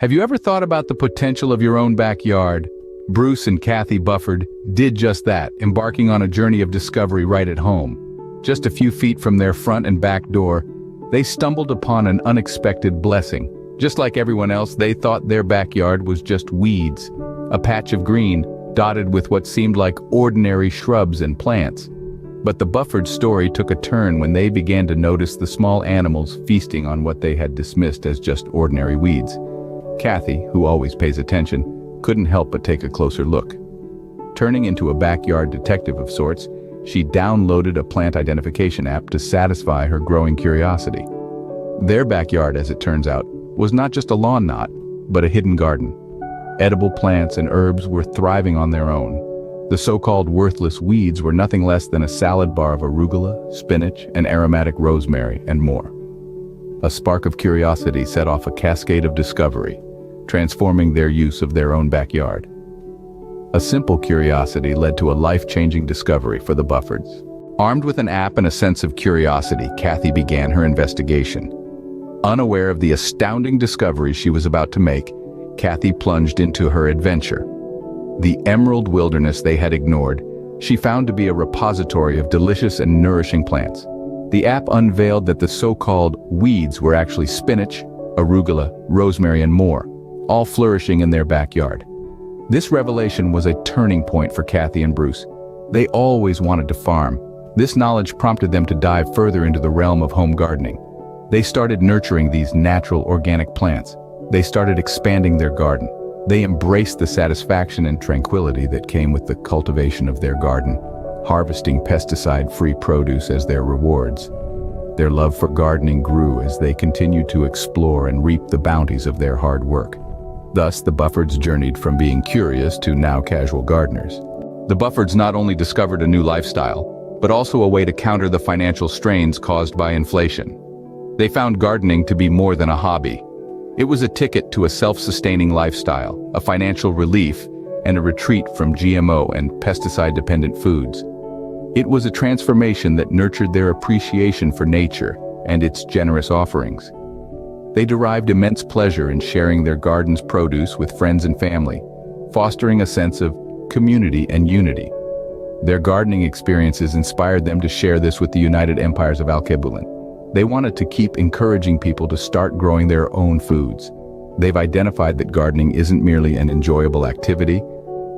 Have you ever thought about the potential of your own backyard? Bruce and Kathy Bufford did just that, embarking on a journey of discovery right at home. Just a few feet from their front and back door, they stumbled upon an unexpected blessing. Just like everyone else, they thought their backyard was just weeds, a patch of green, dotted with what seemed like ordinary shrubs and plants. But the Bufford story took a turn when they began to notice the small animals feasting on what they had dismissed as just ordinary weeds. Kathy, who always pays attention, couldn't help but take a closer look. Turning into a backyard detective of sorts, she downloaded a plant identification app to satisfy her growing curiosity. Their backyard, as it turns out, was not just a lawn knot, but a hidden garden. Edible plants and herbs were thriving on their own. The so-called worthless weeds were nothing less than a salad bar of arugula, spinach, and aromatic rosemary, and more. A spark of curiosity set off a cascade of discovery, transforming their use of their own backyard. A simple curiosity led to a life-changing discovery for the Buffords. Armed with an app and a sense of curiosity, Kathy began her investigation. Unaware of the astounding discovery she was about to make, Kathy plunged into her adventure. The emerald wilderness they had ignored, she found to be a repository of delicious and nourishing plants. The app unveiled that the so-called weeds were actually spinach, arugula, rosemary, and more, all flourishing in their backyard. This revelation was a turning point for Kathy and Bruce. They always wanted to farm. This knowledge prompted them to dive further into the realm of home gardening. They started nurturing these natural organic plants. They started expanding their garden. They embraced the satisfaction and tranquility that came with the cultivation of their garden, harvesting pesticide-free produce as their rewards. Their love for gardening grew as they continued to explore and reap the bounties of their hard work. Thus, the Buffords journeyed from being curious to now casual gardeners. The Buffords not only discovered a new lifestyle, but also a way to counter the financial strains caused by inflation. They found gardening to be more than a hobby. It was a ticket to a self-sustaining lifestyle, a financial relief, and a retreat from GMO and pesticide-dependent foods. It was a transformation that nurtured their appreciation for nature and its generous offerings. They derived immense pleasure in sharing their garden's produce with friends and family, fostering a sense of community and unity. Their gardening experiences inspired them to share this with the United Empires of Alkebulan. They wanted to keep encouraging people to start growing their own foods. They've identified that gardening isn't merely an enjoyable activity,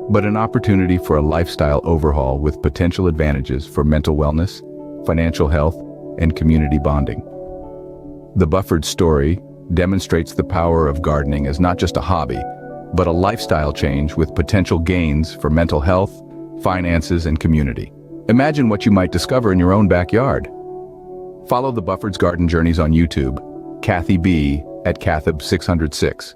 but an opportunity for a lifestyle overhaul with potential advantages for mental wellness, financial health, and community bonding. The Bufford story demonstrates the power of gardening as not just a hobby, but a lifestyle change with potential gains for mental health, finances, and community. Imagine what you might discover in your own backyard. Follow the Buffords Garden Journeys on YouTube, Kathy B. at Kathib606.